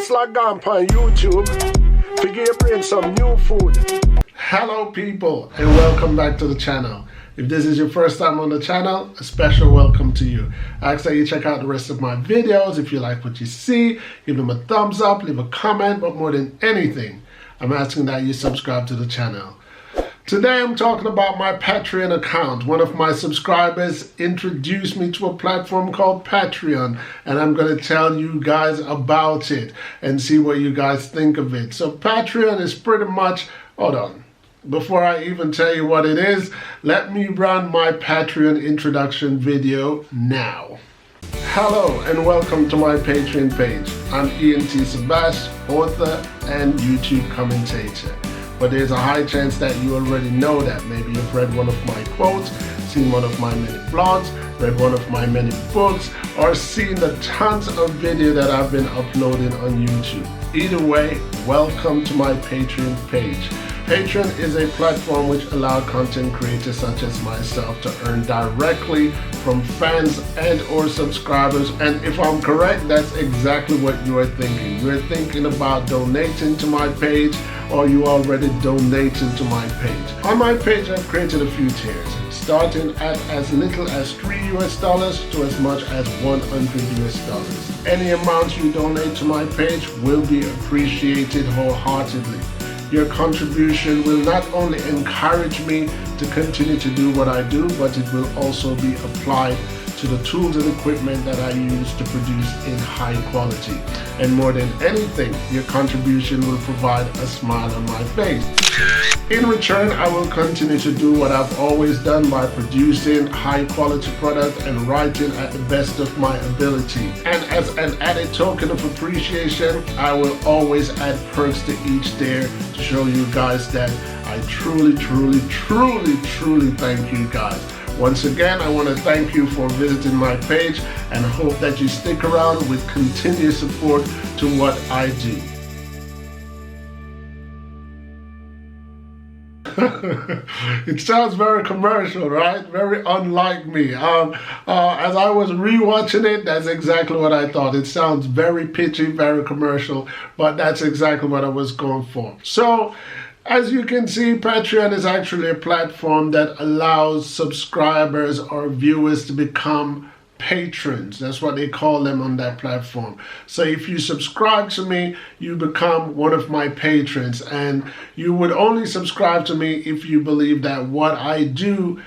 Just log on YouTube to give your brain some new food. Hello people, and welcome back to the channel. If this is your first time on the channel, a special welcome to you. I ask that you check out the rest of my videos. If you like what you see, give them a thumbs up, leave a comment, but more than anything, I'm asking that you subscribe to the channel. Today I'm talking about my Patreon account. One of my subscribers introduced me to a platform called Patreon, and I'm going to tell you guys about it and see what you guys think of it. So Patreon is pretty much, hold on, before I even tell you what it is, let me run my Patreon introduction video now. Hello and welcome to my Patreon page. I'm Sebas, author and YouTube commentator. But there's a high chance that you already know that. Maybe you've read one of my quotes, seen one of my many blogs, read one of my many books, or seen the tons of video that I've been uploading on YouTube. Either way, welcome to my Patreon page. Patreon is a platform which allows content creators such as myself to earn directly from fans and or subscribers. And if I'm correct, that's exactly what you are thinking. You're thinking about donating to my page, or you already donating to my page. On my page, I've created a few tiers, starting at as little as $3 to as much as $100. Any amount you donate to my page will be appreciated wholeheartedly. Your contribution will not only encourage me to continue to do what I do, but it will also be applied to the tools and equipment that I use to produce in high quality. And more than anything, your contribution will provide a smile on my face. In return, I will continue to do what I've always done by producing high quality product and writing at the best of my ability. And as an added token of appreciation, I will always add perks to each tier to show you guys that I truly thank you guys. Once again, I want to thank you for visiting my page and hope that you stick around with continued support to what I do. It sounds very commercial, right? Very unlike me. As I was rewatching it, that's exactly what I thought. It sounds very pitchy, very commercial, but that's exactly what I was going for. So, as you can see, Patreon is actually a platform that allows subscribers or viewers to become patrons. That's what they call them on that platform. So if you subscribe to me, you become one of my patrons, and you would only subscribe to me if you believe that what I do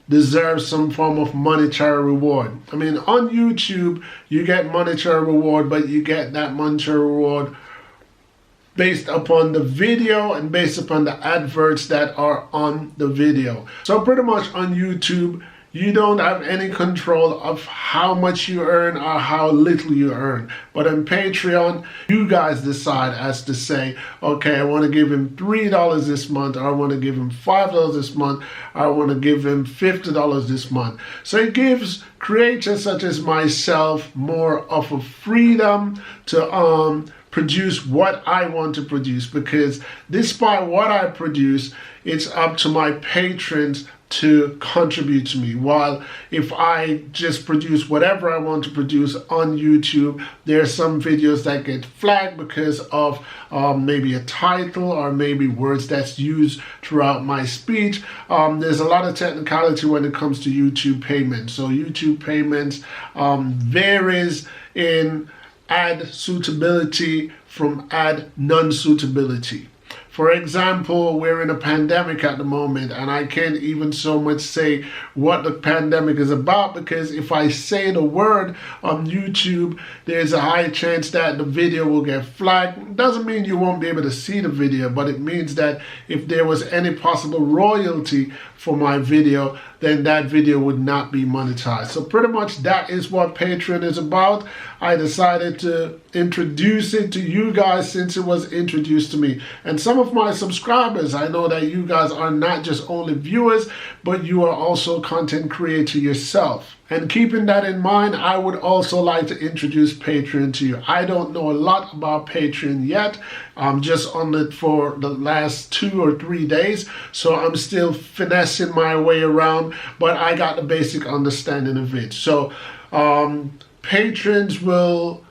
deserves some form of monetary reward. I mean, on YouTube, you get monetary reward, but you get that monetary reward based upon the video and based upon the adverts that are on the video. So pretty much on YouTube, you don't have any control of how much you earn or how little you earn. But on Patreon, you guys decide as to say, okay, I want to give him $3 this month, or I want to give him $5 this month, or I want to give him $50 this month. So it gives creators such as myself more of a freedom to produce what I want to produce, because despite what I produce, it's up to my patrons to contribute to me. While if I just produce whatever I want to produce on YouTube, there are some videos that get flagged because of maybe a title or maybe words that's used throughout my speech. There's a lot of technicality when it comes to YouTube payments. So YouTube payments varies in ad suitability from ad non-suitability. For example, we're in a pandemic at the moment, and I can't even so much say what the pandemic is about, because if I say the word on YouTube, there's a high chance that the video will get flagged. It doesn't mean you won't be able to see the video, but it means that if there was any possible royalty for my video, then that video would not be monetized. So pretty much that is what Patreon is about. I decided to introduce it to you guys since it was introduced to me. And some of my subscribers, I know that you guys are not just only viewers, but you are also content creator yourself. And keeping that in mind, I would also like to introduce Patreon to you. I don't know a lot about Patreon yet. I'm just on it for the last 2 or 3 days, so I'm still finessing my way around, but I got the basic understanding of it. So patrons will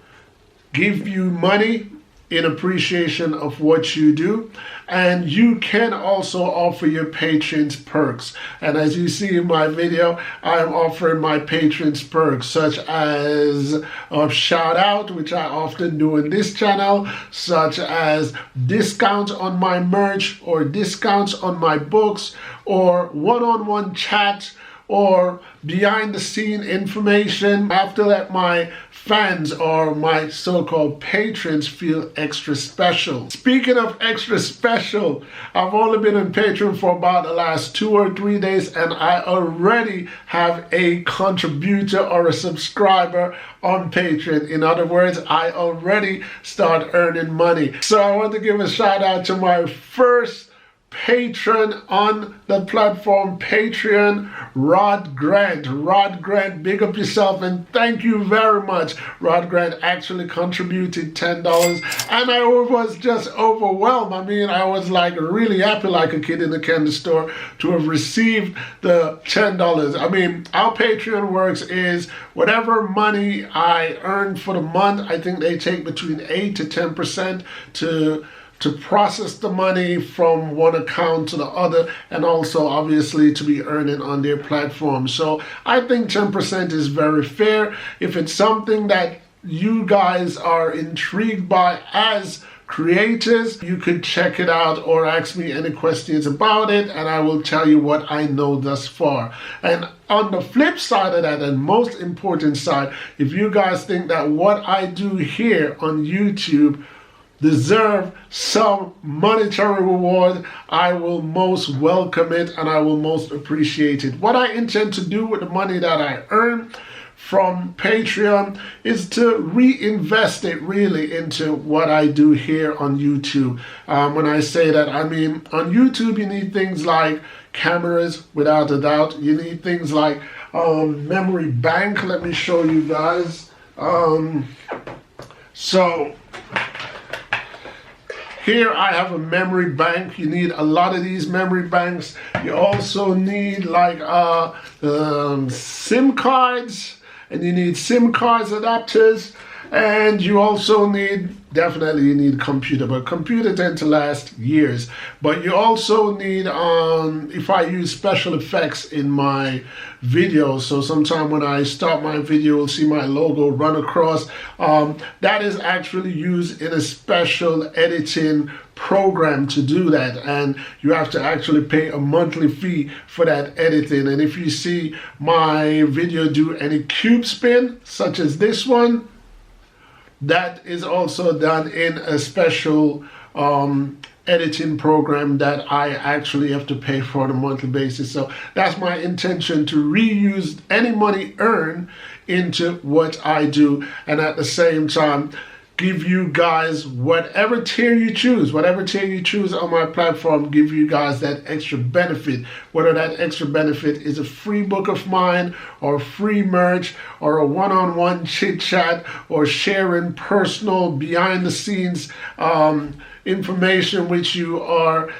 give you money in appreciation of what you do, and you can also offer your patrons perks. And as you see in my video, I am offering my patrons perks such as a shout out, which I often do in this channel, such as discounts on my merch or discounts on my books or one-on-one chats or behind the scene information. I have to let my fans or my so-called patrons feel extra special. Speaking of extra special, I've only been on Patreon for about the last 2 or 3 days, and I already have a contributor or a subscriber on Patreon. In other words, I already start earning money. So I want to give a shout out to my first patron on the platform Patreon, Rod Grant. Rod Grant, big up yourself and thank you very much. Rod Grant actually contributed $10 and I was just overwhelmed. I mean, I was like really happy like a kid in the candy store to have received the $10. I mean, how Patreon works is whatever money I earn for the month, I think they take between 8 to 10% to process the money from one account to the other, and also obviously to be earning on their platform. So I think 10% is very fair. If it's something that you guys are intrigued by as creators, you could check it out or ask me any questions about it and I will tell you what I know thus far. And on the flip side of that, and most important side, if you guys think that what I do here on YouTube deserve some monetary reward, I will most welcome it and I will most appreciate it. What I intend to do with the money that I earn from Patreon is to reinvest it really into what I do here on YouTube. When I say that, I mean on YouTube you need things like cameras, without a doubt. You need things like memory bank. Let me show you guys. So here I have a memory bank. You need a lot of these memory banks. You also need like SIM cards, and you need SIM cards adapters, and you also need, definitely you need a computer, but computer tend to last years. But you also need, if I use special effects in my videos, so sometime when I start my video, you'll see my logo run across. That is actually used in a special editing program to do that, and you have to actually pay a monthly fee for that editing. And if you see my video do any cube spin, such as this one, that is also done in a special editing program that I actually have to pay for on a monthly basis. So that's my intention, to reuse any money earned into what I do, and at the same time give you guys whatever tier you choose on my platform, give you guys that extra benefit, whether that extra benefit is a free book of mine or free merch or a one-on-one chit chat or sharing personal behind the scenes information with you, or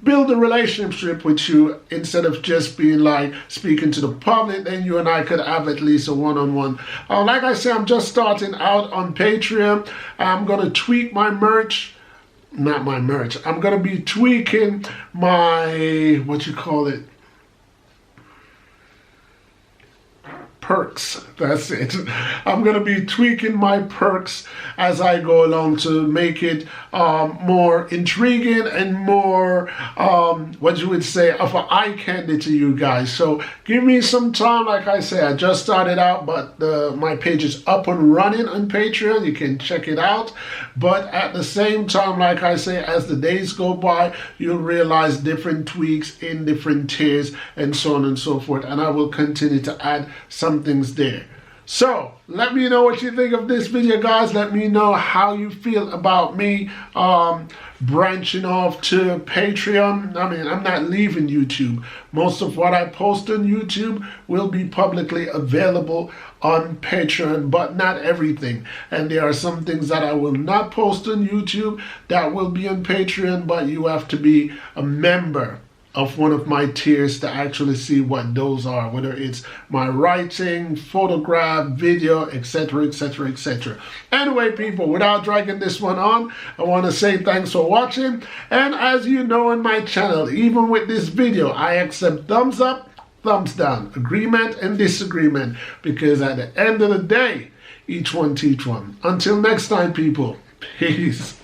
build a relationship with you instead of just being like speaking to the public. Then you and I could have at least a one-on-one. Like I said, I'm just starting out on Patreon. I'm gonna tweak my merch, not my merch. I'm gonna be tweaking my, what you call it, perks. That's it. I'm going to be tweaking my perks as I go along to make it more intriguing and more, what you would say, of an eye candy to you guys. So give me some time. Like I say, I just started out, but my page is up and running on Patreon. You can check it out. But at the same time, like I say, as the days go by, you'll realize different tweaks in different tiers and so on and so forth. And I will continue to add some things there. So let me know what you think of this video, guys. Let me know how you feel about me branching off to Patreon. I mean, I'm not leaving YouTube. Most of what I post on YouTube will be publicly available on Patreon, but not everything. And there are some things that I will not post on YouTube that will be on Patreon, but you have to be a member of one of my tiers to actually see what those are, whether it's my writing, photograph, video, etc, etc, etc. Anyway, people, without dragging this one on, I want to say thanks for watching. And as you know in my channel, even with this video, I accept thumbs up, thumbs down, agreement and disagreement, because at the end of the day, each one teach one. Until next time, people, peace.